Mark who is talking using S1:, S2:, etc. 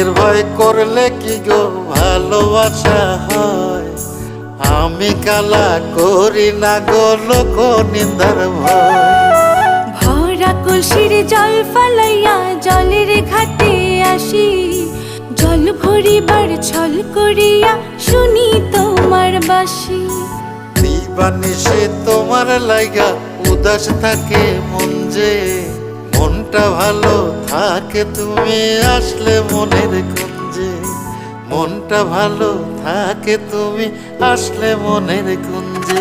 S1: প্রাণের ভয় করলে কি গো ভালোবাসা হয়? আমি কালা করি না গো লোক নিন্দার ভয়।
S2: ভরা কলসির জল ফালাইয়া জলের ঘাটে আসি, জল ভরিবার ছল করিয়া শুনি তোমার বাঁশি।
S1: দিবানিশে তোমার লাইগা উদাস থাকে মন যে, মনটা ভালো থাকে তুমি আসলে মনের কুঞ্জে। মনটা ভালো থাকে তুমি আসলে মনের কুঞ্জে।